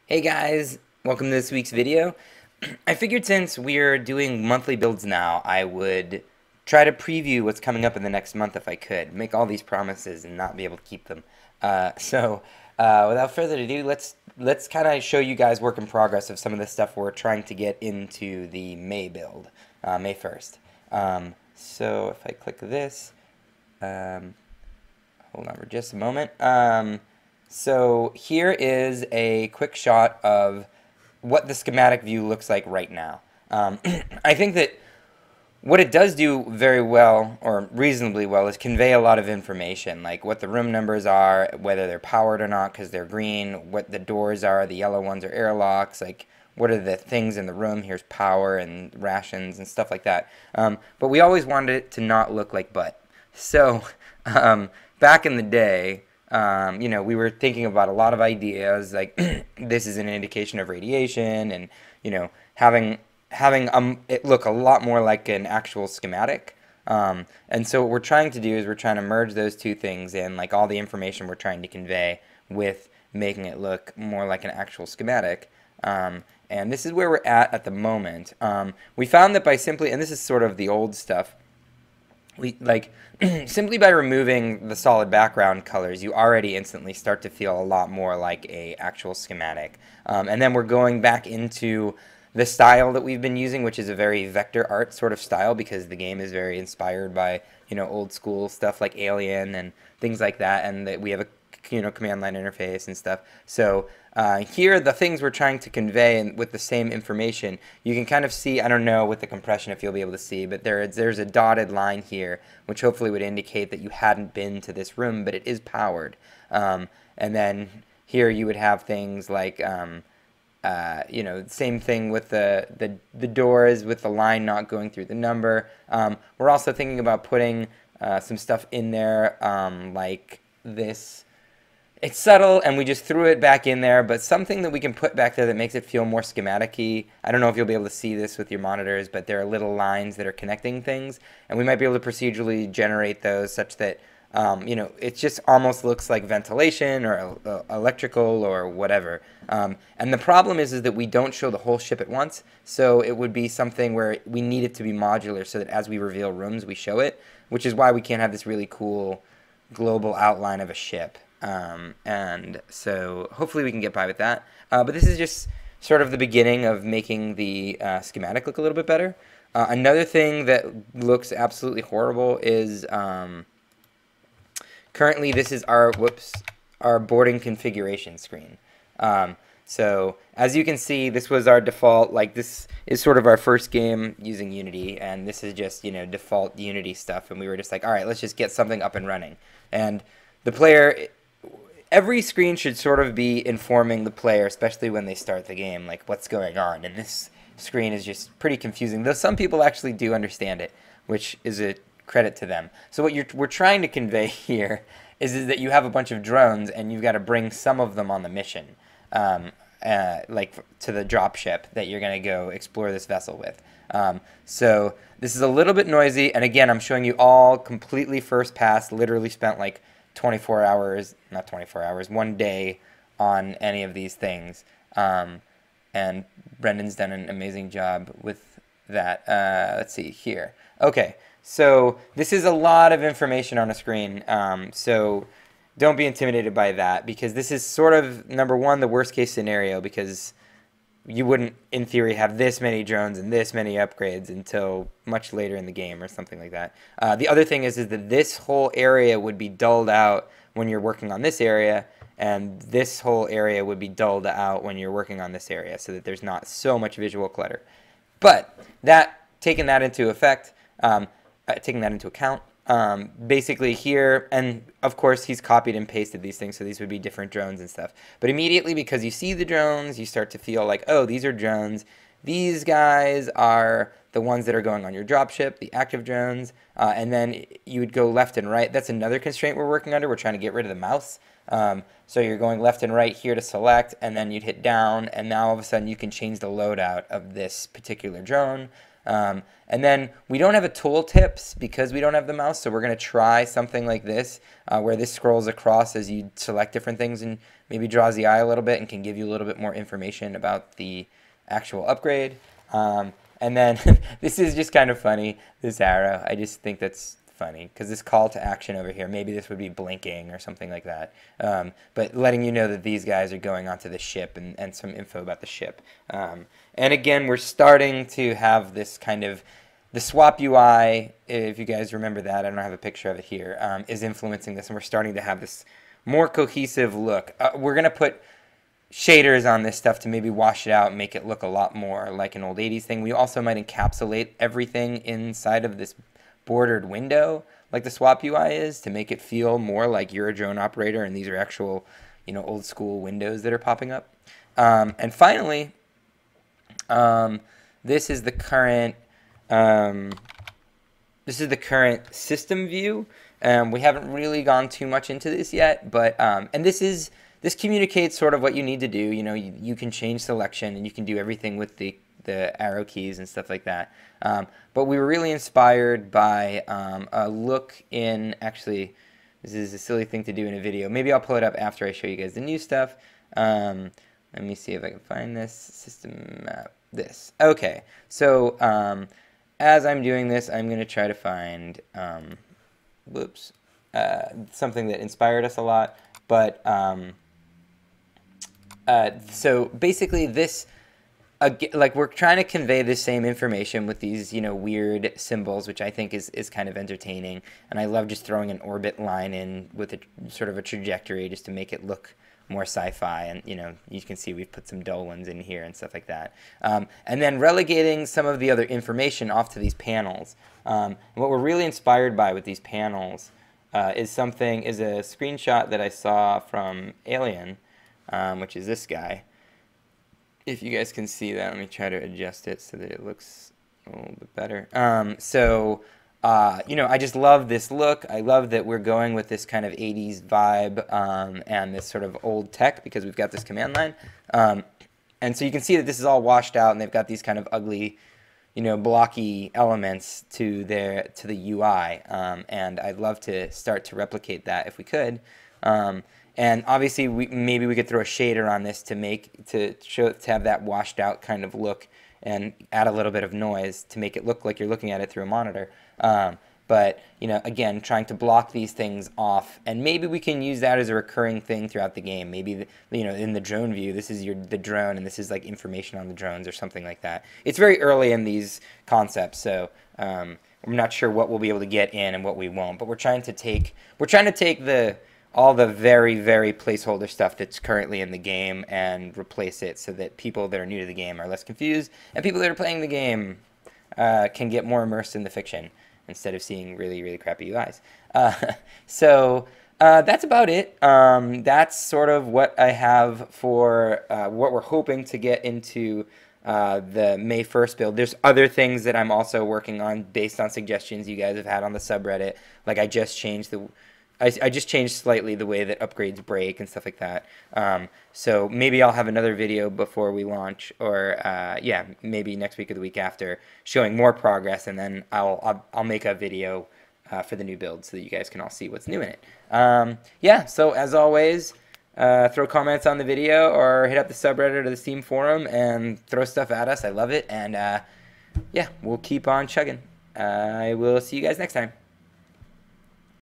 Hey guys, welcome to this week's video. I figured since we're doing monthly builds now, I would try to preview what's coming up in the next month if I could. Make all these promises and not be able to keep them. Without further ado, let's kind of show you guys work in progress of some of the stuff we're trying to get into the May build, May 1st. So if I click this, um, hold on for just a moment. So here is a quick shot of what the schematic view looks like right now. I think that what it does do very well, or reasonably well, is convey a lot of information, like what the room numbers are, whether they're powered or not because they're green, what the doors are, the yellow ones are airlocks, like what are the things in the room, here's power and rations and stuff like that. But we always wanted it to not look like butt. So back in the day, we were thinking about a lot of ideas, like this is an indication of radiation, and having it look a lot more like an actual schematic. And so what we're trying to do is we're trying to merge those two things in, like all the information we're trying to convey with making it look more like an actual schematic. And this is where we're at the moment. We found that by simply, and this is sort of the old stuff, simply by removing the solid background colors, you already instantly start to feel a lot more like a actual schematic. And then we're going back into the style that we've been using, which is a very vector art sort of style, because the game is very inspired by old school stuff like Alien and things like that, and that we have a command line interface and stuff. So here, the things we're trying to convey, and with the same information, you can kind of see, I don't know with the compression if you'll be able to see, but there's a dotted line here, which hopefully would indicate that you hadn't been to this room, but it is powered. And then here you would have things like, same thing with the doors, with the line not going through the number. We're also thinking about putting some stuff in there, like this. It's subtle, and we just threw it back in there, but something that we can put back there that makes it feel more schematic-y. I don't know if you'll be able to see this with your monitors, but there are little lines that are connecting things, and we might be able to procedurally generate those such that, it just almost looks like ventilation or electrical or whatever. And the problem is that we don't show the whole ship at once, so it would be something where we need it to be modular so that as we reveal rooms, we show it, which is why we can't have this really cool global outline of a ship. And so hopefully we can get by with that. But this is just sort of the beginning of making the schematic look a little bit better. Another thing that looks absolutely horrible is currently this is our boarding configuration screen. So as you can see, this was our default, like this is sort of our first game using Unity, and this is just, default Unity stuff, and we were just like, all right, let's just get something up and running. And the player, every screen should sort of be informing the player, especially when they start the game, like what's going on. And this screen is just pretty confusing, though some people actually do understand it, which is a credit to them. So what we're trying to convey here is that you have a bunch of drones, and you've got to bring some of them on the mission, like to the drop ship that you're going to go explore this vessel with. So this is a little bit noisy, and again, I'm showing you all completely first pass, literally spent like 24 hours, not 24 hours, 1 day on any of these things. And Brendan's done an amazing job with that. Let's see here. Okay, so this is a lot of information on a screen, so don't be intimidated by that, because this is sort of, number one, the worst case scenario, because you wouldn't, in theory, have this many drones and this many upgrades until much later in the game or something like that. The other thing is that this whole area would be dulled out when you're working on this area, and this whole area would be dulled out when you're working on this area, so that there's not so much visual clutter. But taking that into account, basically here, and of course he's copied and pasted these things, so these would be different drones and stuff. But immediately, because you see the drones, you start to feel like, oh, these are drones. These guys are the ones that are going on your dropship, the active drones, and then you would go left and right. That's another constraint we're working under. We're trying to get rid of the mouse. So you're going left and right here to select, and then you'd hit down, and now all of a sudden you can change the loadout of this particular drone. And then we don't have a tooltips because we don't have the mouse, so we're going to try something like this, where this scrolls across as you select different things and maybe draws the eye a little bit and can give you a little bit more information about the actual upgrade. And then this is just kind of funny, this arrow. I just think that's funny because this call to action over here, maybe this would be blinking or something like that, but letting you know that these guys are going onto the ship and some info about the ship. And again, we're starting to have this kind of, the swap UI, if you guys remember that, I don't have a picture of it here, is influencing this, and we're starting to have this more cohesive look. We're going to put shaders on this stuff to maybe wash it out and make it look a lot more like an old 80s thing. We also might encapsulate everything inside of this bordered window like the swap UI is to make it feel more like you're a drone operator and these are actual, you know, old school windows that are popping up. And finally, this is the current system view. We haven't really gone too much into this yet, but and this communicates sort of what you need to do. You know, you can change selection and you can do everything with the arrow keys and stuff like that. But we were really inspired by a look in, actually, this is a silly thing to do in a video. Maybe I'll pull it up after I show you guys the new stuff. Let me see if I can find this system map. This. Okay, so as I'm doing this, I'm going to try to find something that inspired us a lot. But so basically this, like, we're trying to convey the same information with these, you know, weird symbols, which I think is kind of entertaining. And I love just throwing an orbit line in with a sort of a trajectory just to make it look more sci-fi. And, you know, you can see we've put some dull ones in here and stuff like that. And then relegating some of the other information off to these panels. And what we're really inspired by with these panels is a screenshot that I saw from Alien, which is this guy. If you guys can see that, let me try to adjust it so that it looks a little bit better. You know, I just love this look. I love that we're going with this kind of 80s vibe and this sort of old tech because we've got this command line. And so you can see that this is all washed out and they've got these kind of ugly, you know, blocky elements to the UI. And I'd love to start to replicate that if we could. And obviously, maybe we could throw a shader on this to have that washed out kind of look and add a little bit of noise to make it look like you're looking at it through a monitor. But, you know, again, trying to block these things off, and maybe we can use that as a recurring thing throughout the game. Maybe, you know, in the drone view, this is the drone, and this is like information on the drones or something like that. It's very early in these concepts, so I'm not sure what we'll be able to get in and what we won't. But we're trying to take all the very, very placeholder stuff that's currently in the game and replace it so that people that are new to the game are less confused, and people that are playing the game can get more immersed in the fiction instead of seeing really, really crappy UIs. So that's about it. That's sort of what I have for what we're hoping to get into the May 1st build. There's other things that I'm also working on based on suggestions you guys have had on the subreddit. Like I just changed slightly the way that upgrades break and stuff like that. So maybe I'll have another video before we launch, or yeah, maybe next week or the week after, showing more progress, and then I'll make a video for the new build so that you guys can all see what's new in it. Yeah, so as always, throw comments on the video or hit up the subreddit or the Steam forum and throw stuff at us. I love it, and yeah, we'll keep on chugging. I will see you guys next time.